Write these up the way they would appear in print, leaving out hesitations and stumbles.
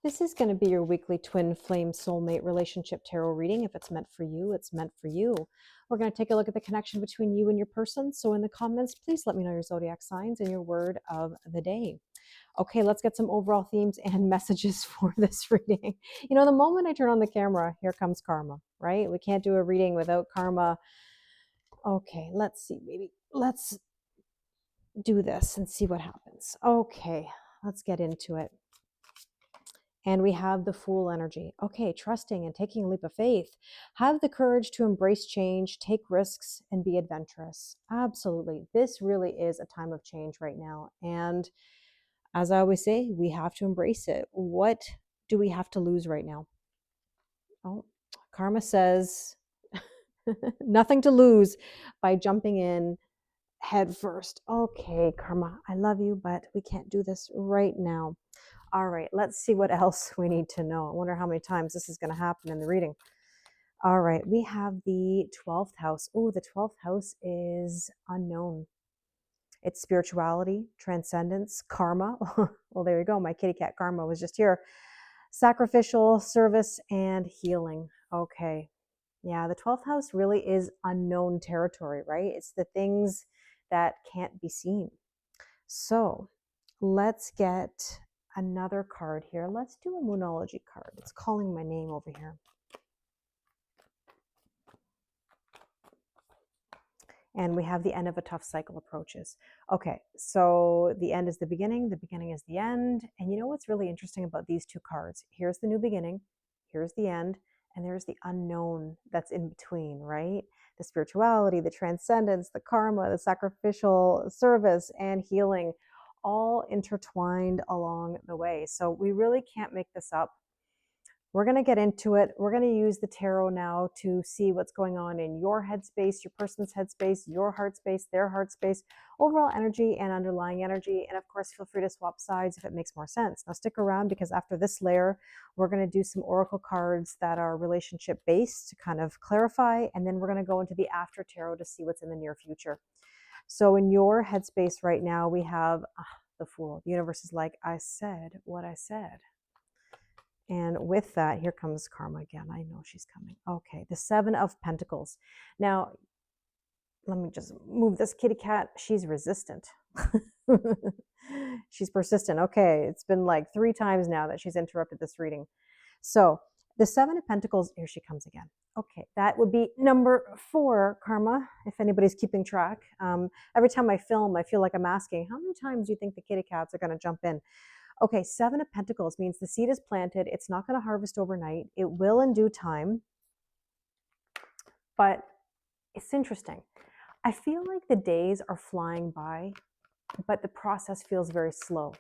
This is going to be your weekly twin flame soulmate relationship tarot reading. If it's meant for you, it's meant for you. We're going to take a look at the connection between you and your person. So in the comments, please let me know your zodiac signs and your word of the day. Okay, let's get some overall themes and messages for this reading. You know, the moment I turn on the camera, here comes karma, right? We can't do a reading without karma. Okay, let's see, baby. Let's do this and see what happens. Okay, let's get into it. And we have the Fool energy. Okay, trusting and taking a leap of faith. Have the courage to embrace change, take risks, and be adventurous. Absolutely. This really is a time of change right now. And as I always say, we have to embrace it. What do we have to lose right now? Oh, karma says nothing to lose by jumping in head first. Okay, karma, I love you, but we can't do this right now. All right, let's see what else we need to know. I wonder how many times this is going to happen in the reading. All right, we have the 12th house. Oh, the 12th house is unknown. It's spirituality, transcendence, karma. Well, there you go. My kitty cat karma was just here. Sacrificial, service, and healing. Okay. Yeah, the 12th house really is unknown territory, right? It's the things that can't be seen. So let's get another card here. Let's do a Moonology card. It's calling my name over here. And we have the end of a tough cycle approaches. Okay, so the end is the beginning is the end. And you know what's really interesting about these two cards? Here's the new beginning, here's the end, and there's the unknown that's in between, right? The spirituality, the transcendence, the karma, the sacrificial service, and healing, all intertwined along the way. So we really can't make this up. We're going to get into it. We're going to use the tarot now to see what's going on in your headspace, your person's headspace, your heart space, their heart space, overall energy and underlying energy. And of course, feel free to swap sides if it makes more sense. Now stick around because after this layer, we're going to do some oracle cards that are relationship based to kind of clarify. And then we're going to go into the after tarot to see what's in the near future. So in your headspace right now, we have the Fool. The universe is like, I said what I said. And with that, here comes karma again. I know she's coming. Okay, the 7 of Pentacles. Now, let me just move this kitty cat. She's resistant. She's persistent. Okay, it's been like 3 times now that she's interrupted this reading. So the 7 of Pentacles, here she comes again. Okay, that would be number 4, karma, if anybody's keeping track. Every time I film, I feel like I'm asking, how many times do you think the kitty cats are going to jump in? Okay, 7 of Pentacles means the seed is planted. It's not going to harvest overnight. It will in due time. But it's interesting. I feel like the days are flying by, but the process feels very slow.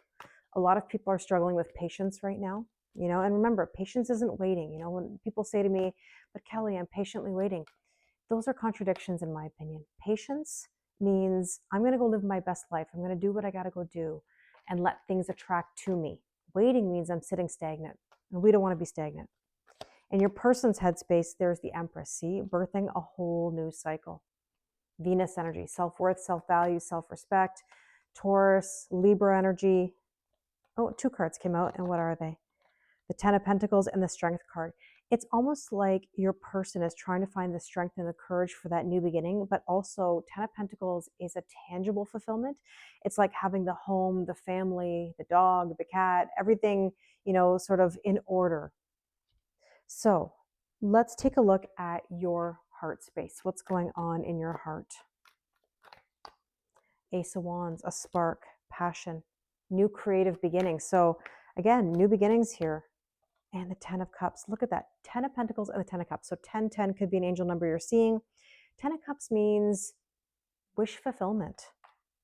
A lot of people are struggling with patience right now, you know, and remember, patience isn't waiting. You know, when people say to me, but Kelly, I'm patiently waiting. Those are contradictions in my opinion. Patience means I'm going to go live my best life. I'm going to do what I got to go do and let things attract to me. Waiting means I'm sitting stagnant, and we don't want to be stagnant. In your person's headspace, there's the Empress, see, birthing a whole new cycle. Venus energy, self-worth, self-value, self-respect. Taurus, Libra energy. Oh, 2 cards came out, and what are they? The 10 of Pentacles and the Strength card. It's almost like your person is trying to find the strength and the courage for that new beginning, but also 10 of Pentacles is a tangible fulfillment. It's like having the home, the family, the dog, the cat, everything, you know, sort of in order. So let's take a look at your heart space. What's going on in your heart? Ace of Wands, a spark, passion, new creative beginnings. So again, new beginnings here. And the 10 of Cups. Look at that. 10 of Pentacles and the 10 of Cups. So 1010 could be an angel number you're seeing. 10 of Cups means wish fulfillment,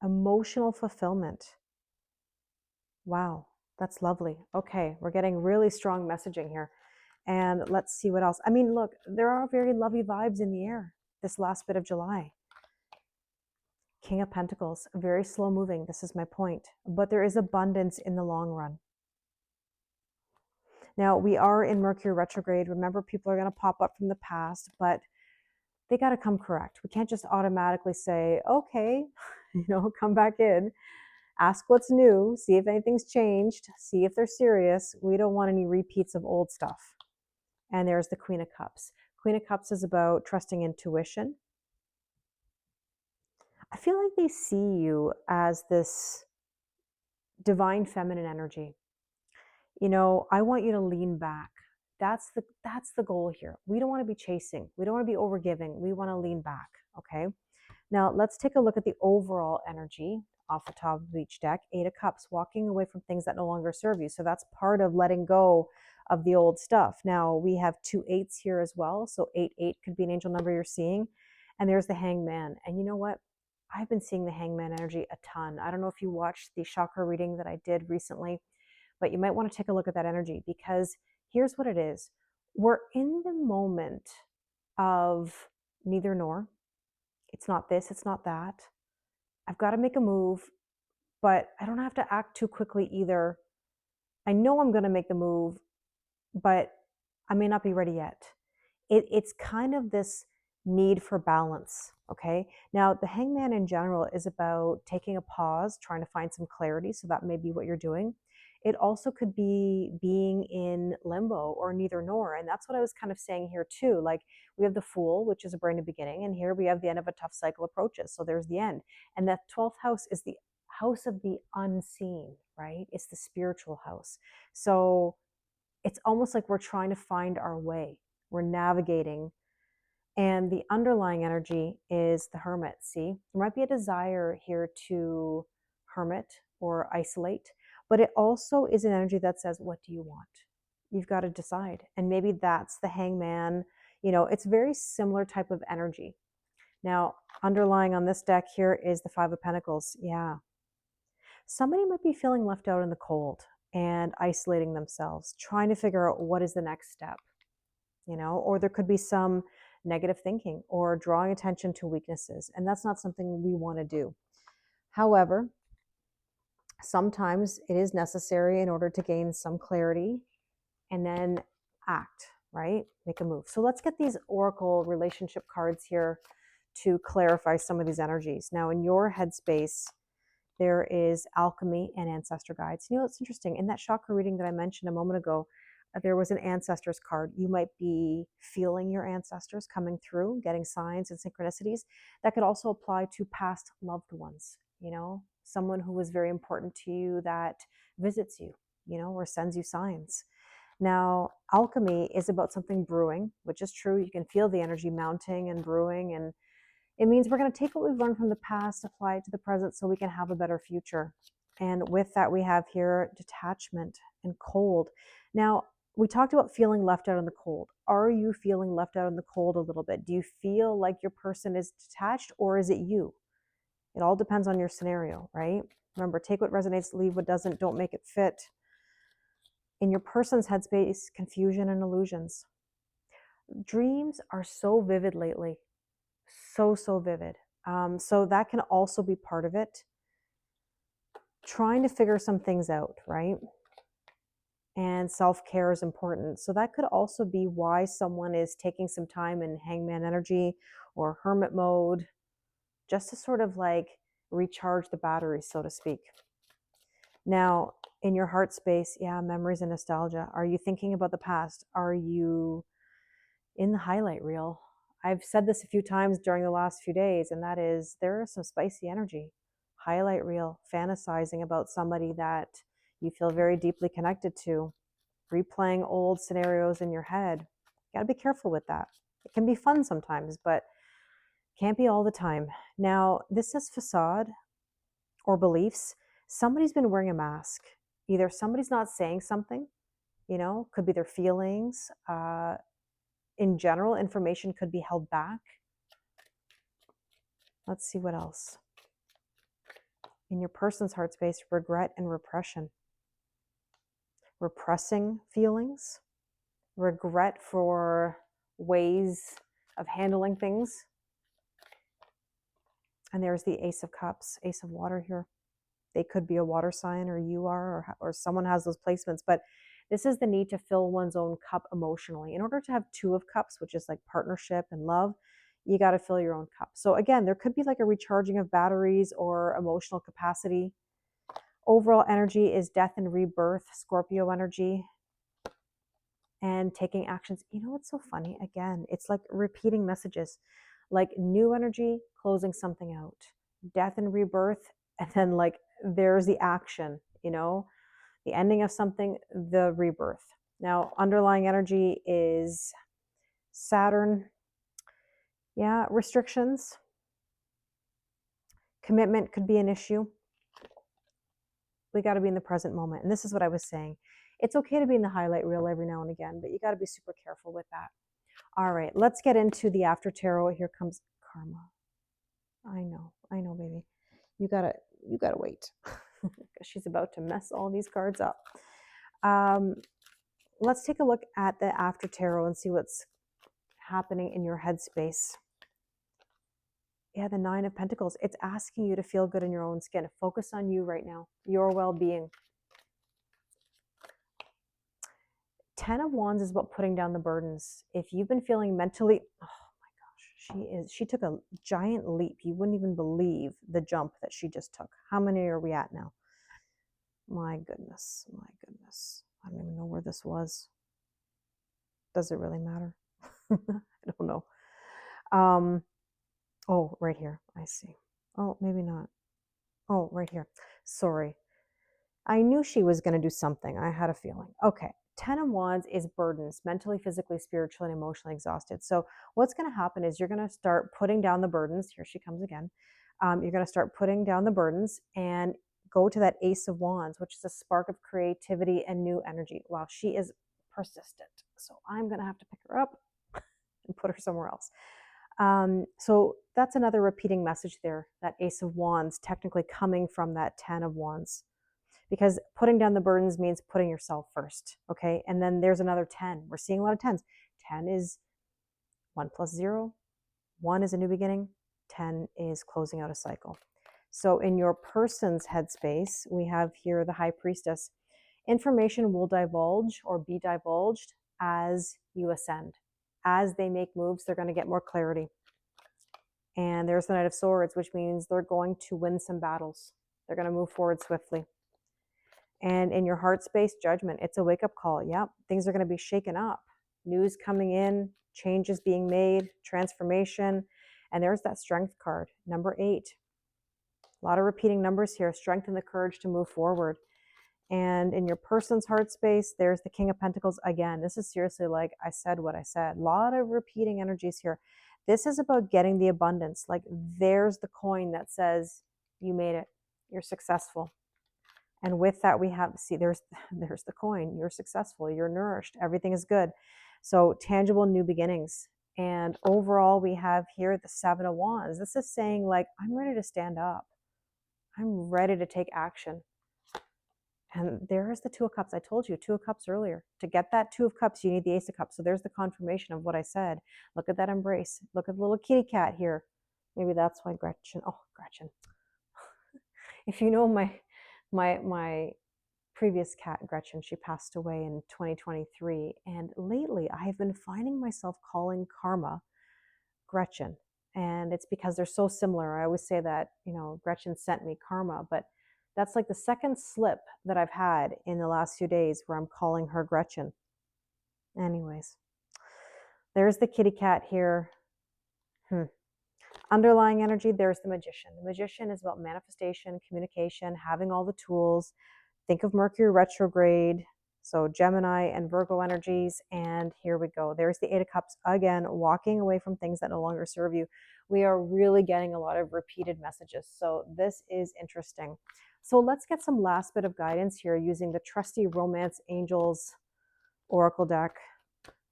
emotional fulfillment. Wow, that's lovely. Okay, we're getting really strong messaging here. And let's see what else. I mean, look, there are very lovely vibes in the air this last bit of July. King of Pentacles, very slow moving. This is my point. But there is abundance in the long run. Now, we are in Mercury retrograde. Remember, people are going to pop up from the past, but they got to come correct. We can't just automatically say, okay, you know, come back in. Ask what's new, see if anything's changed, see if they're serious. We don't want any repeats of old stuff. And there's the Queen of Cups. Queen of Cups is about trusting intuition. I feel like they see you as this divine feminine energy. You know, I want you to lean back. That's the goal here. We don't want to be chasing. We don't want to be overgiving. We want to lean back, okay? Now, let's take a look at the overall energy off the top of each deck. 8 of Cups, walking away from things that no longer serve you. So that's part of letting go of the old stuff. Now, we have 2 8s here as well. So 8 could be an angel number you're seeing. And there's the Hangman. And you know what? I've been seeing the Hangman energy a ton. I don't know if you watched the chakra reading that I did recently, but you might want to take a look at that energy, because here's what it is. We're in the moment of neither nor. It's not this, it's not that. I've got to make a move, but I don't have to act too quickly either. I know I'm going to make the move, but I may not be ready yet. It's kind of this need for balance. Okay. Now, the Hangman in general is about taking a pause, trying to find some clarity. So that may be what you're doing. It also could be being in limbo or neither nor. And that's what I was kind of saying here too. Like, we have the Fool, which is a brand new beginning. And here we have the end of a tough cycle approaches. So there's the end. And that 12th house is the house of the unseen, right? It's the spiritual house. So it's almost like we're trying to find our way. We're navigating. And the underlying energy is the Hermit. See, there might be a desire here to hermit or isolate, but it also is an energy that says, what do you want? You've got to decide. And maybe that's the Hangman. You know, it's very similar type of energy. Now, underlying on this deck here is the 5 of Pentacles. Yeah. Somebody might be feeling left out in the cold and isolating themselves, trying to figure out what is the next step, you know, or there could be some negative thinking or drawing attention to weaknesses. And that's not something we want to do. However, sometimes it is necessary in order to gain some clarity and then act, right? Make a move. So let's get these Oracle relationship cards here to clarify some of these energies. Now, in your headspace, there is alchemy and ancestor guides. You know, it's interesting. In that chakra reading that I mentioned a moment ago, there was an ancestors card. You might be feeling your ancestors coming through, getting signs and synchronicities. That could also apply to past loved ones, you know, someone who was very important to you that visits you, you know, or sends you signs. Now, alchemy is about something brewing, which is true. You can feel the energy mounting and brewing, and it means we're going to take what we've learned from the past, apply it to the present so we can have a better future. And with that, we have here detachment and cold. Now, we talked about feeling left out in the cold. Are you feeling left out in the cold a little bit? Do you feel like your person is detached, or is it you? It all depends on your scenario, right? Remember, take what resonates, leave what doesn't, don't make it fit. In your person's headspace, confusion and illusions. Dreams are so vivid lately. So vivid. So that can also be part of it. Trying to figure some things out, right? And self-care is important. So that could also be why someone is taking some time in Hangman energy or hermit mode, just to sort of like recharge the batteries, so to speak. Now, in your heart space, yeah, memories and nostalgia. Are you thinking about the past? Are you in the highlight reel? I've said this a few times during the last few days, and that is, there is some spicy energy. Highlight reel, fantasizing about somebody that you feel very deeply connected to, replaying old scenarios in your head. You gotta be careful with that. It can be fun sometimes, but can't be all the time. Now, this is facade or beliefs. Somebody's been wearing a mask. Either somebody's not saying something, you know, could be their feelings. In general, information could be held back. Let's see what else. In your person's heart space, regret and repression. Repressing feelings, regret for ways of handling things. And there's the Ace of Cups, Ace of Water here. They could be a water sign, or you are, or someone has those placements. But this is the need to fill one's own cup emotionally. In order to have 2 of Cups, which is like partnership and love, you got to fill your own cup. So again, there could be like a recharging of batteries or emotional capacity. Overall energy is death and rebirth, Scorpio energy, and taking actions. You know what's so funny? Again, it's like repeating messages, like new energy, closing something out, death and rebirth, and then like there's the action, the ending of something, the rebirth. Now, underlying energy is Saturn. Yeah, restrictions, commitment could be an issue. We got to be in the present moment. And this is what I was saying. It's okay to be in the highlight reel every now and again, but you got to be super careful with that. All right, let's get into the after tarot. Here comes karma. I know, baby. You gotta wait. Because she's about to mess all these cards up. Let's take a look at the after tarot and see what's happening in your headspace. Yeah, the Nine of Pentacles. It's asking you to feel good in your own skin. Focus on you right now, your well-being. Ten of Wands is about putting down the burdens. If you've been feeling mentally, oh my gosh, she took a giant leap. You wouldn't even believe the jump that she just took. How many are we at now? My goodness. I don't even know where this was. Does it really matter? I don't know. Oh, right here. I see. Oh, maybe not. Oh, right here. Sorry. I knew she was going to do something. I had a feeling. Okay. Ten of Wands is burdens, mentally, physically, spiritually, and emotionally exhausted. So what's going to happen is you're going to start putting down the burdens. Here she comes again. You're going to start putting down the burdens and go to that Ace of Wands, which is a spark of creativity and new energy. Wow, she is persistent. So I'm going to have to pick her up and put her somewhere else. So that's another repeating message there, that Ace of Wands technically coming from that Ten of Wands. Because putting down the burdens means putting yourself first, okay? And then there's another 10. We're seeing a lot of 10s. 10 is 1 plus 0. 1 is a new beginning. 10 is closing out a cycle. So in your person's headspace, we have here the High Priestess. Information will divulge or be divulged as you ascend. As they make moves, they're going to get more clarity. And there's the Knight of Swords, which means they're going to win some battles. They're going to move forward swiftly. And in your heart space, Judgment. It's a wake-up call. Yep, things are going to be shaken up. News coming in, changes being made, transformation. And there's that Strength card, number 8. A lot of repeating numbers here. Strength and the courage to move forward. And in your person's heart space, there's the King of Pentacles again. This is seriously like I said what I said. A lot of repeating energies here. This is about getting the abundance. Like there's the coin that says you made it. You're successful. And with that, we have, see, there's the coin. You're successful. You're nourished. Everything is good. So tangible new beginnings. And overall, we have here the Seven of Wands. This is saying like, I'm ready to stand up. I'm ready to take action. And there's the Two of Cups. I told you, Two of Cups earlier. To get that Two of Cups, you need the Ace of Cups. So there's the confirmation of what I said. Look at that embrace. Look at the little kitty cat here. Maybe that's why Gretchen. If you know my previous cat, Gretchen, she passed away in 2023. And lately, I have been finding myself calling Karma Gretchen. And it's because they're so similar. I always say that, Gretchen sent me karma, but that's like the second slip that I've had in the last few days where I'm calling her Gretchen. Anyways, there's the kitty cat here. Underlying energy, there's the Magician. The Magician is about manifestation, communication, having all the tools. Think of Mercury retrograde, so Gemini and Virgo energies, and here we go. There's the Eight of Cups again, walking away from things that no longer serve you. We are really getting a lot of repeated messages, so this is interesting. So let's get some last bit of guidance here using the trusty Romance Angels Oracle deck.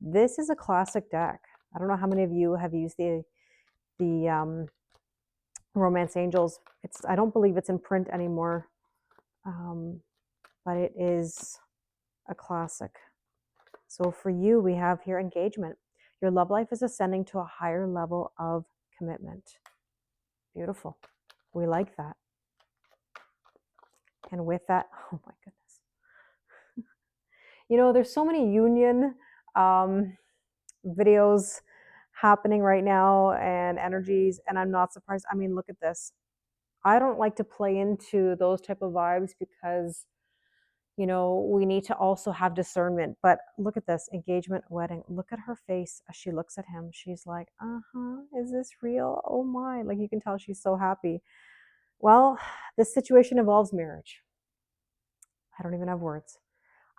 This is a classic deck. I don't know how many of you have used the Romance Angels. I don't believe it's in print anymore, but it is a classic. So for you, we have here engagement. Your love life is ascending to a higher level of commitment. Beautiful. We like that. And with that, oh my goodness. There's so many union videos happening right now and energies, and I'm not surprised. I mean, look at this. I don't like to play into those type of vibes because, we need to also have discernment. But look at this engagement, wedding. Look at her face as she looks at him. She's like, is this real? Oh my. Like you can tell she's so happy. Well, this situation involves marriage. I don't even have words.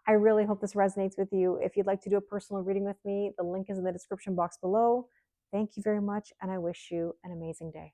I really hope this resonates with you. If you'd like to do a personal reading with me, the link is in the description box below. Thank you very much, and I wish you an amazing day.